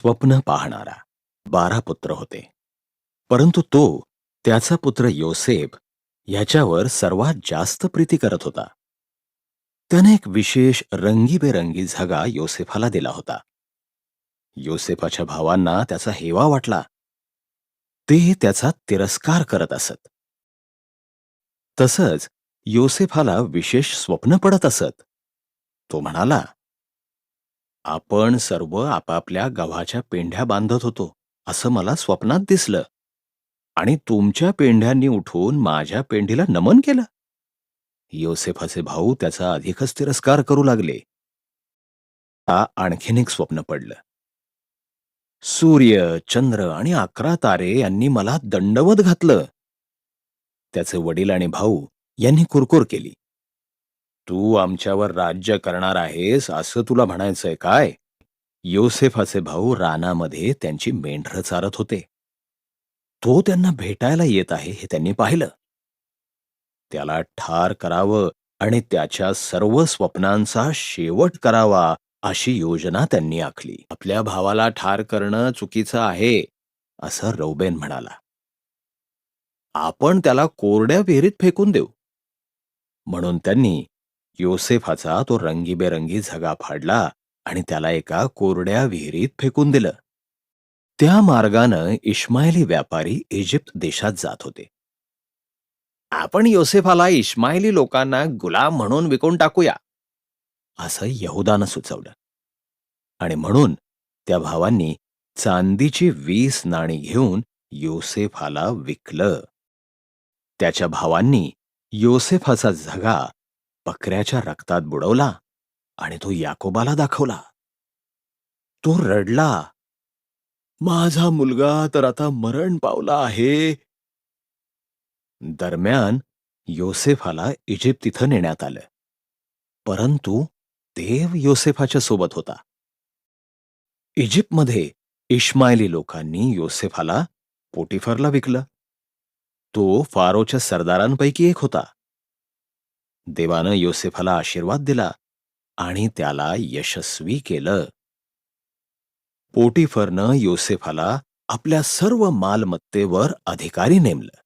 स्वप्न पाहणारा 12 पुत्र होते. परंतु तो त्याचा पुत्र योसेफ याच्यावर सर्वात जास्त प्रीती करत होता. त्याने एक विशेष रंगीबेरंगी झगा योसेफाला दिला होता. योसेफाच्या भावांना त्याचा हेवा वाटला. ते त्याचा तिरस्कार करत असत. तसंच योसेफाला विशेष स्वप्न पडत असत. तो म्हणाला, आपण सर्व आपापल्या गव्हाच्या पेंढ्या बांधत होतो असं मला स्वप्नात दिसलं, आणि तुमच्या पेंढ्यांनी उठून माझ्या पेंढीला नमन केलं. योसेफाचे भाऊ त्याचा अधिकच तिरस्कार करू लागले. आणखीन एक स्वप्न पडलं. सूर्य, चंद्र आणि 11 तारे यांनी मला दंडवत घातलं. त्याचे वडील आणि भाऊ यांनी कुरकुर केली. तू आमच्यावर राज्य करणार आहेस असं तुला म्हणायचंय काय? योसेफाचे भाऊ रानामध्ये त्यांची मेंढरं चारत होते. तो त्यांना भेटायला येत आहे हे त्यांनी पाहिलं. त्याला ठार करावं आणि त्याच्या सर्व स्वप्नांचा शेवट करावा अशी योजना त्यांनी आखली. आपल्या भावाला ठार करणं चुकीचं आहे असं रौबेन म्हणाला. आपण त्याला कोरड्या विहिरीत फेकून देऊ. म्हणून त्यांनी योसेफाचा तो रंगीबेरंगी झगा फाडला आणि त्याला एका कोरड्या विहिरीत फेकून दिलं. त्या मार्गानं इश्माएली व्यापारी इजिप्त देशात जात होते. आपण योसेफाला इश्माएली लोकांना गुलाम म्हणून विकून टाकूया असं यहुदानं सुचवलं. आणि म्हणून त्या भावांनी चांदीची 20 नाणी घेऊन योसेफाला विकलं. त्याच्या भावांनी योसेफाचा झगा बकऱ्याच्या रक्तात बुडवला आणि तो याकोबाला दाखवला. तो रडला, माझा मुलगा तर आता मरण पावला आहे. दरम्यान योसेफाला इजिप्त नेण्यात आलं. परंतु देव योसेफाच्या सोबत होता. इजिप्तमध्ये इश्माएली लोकांनी योसेफाला पोटिफरला विकलं. तो फारोच्या सरदारांपैकी एक होता. देवानं योसेफाला आशीर्वाद दिला आणि त्याला यशस्वी केलं. पोटिफरनं योसेफाला आपल्या सर्व मालमत्तेवर अधिकारी नेमलं.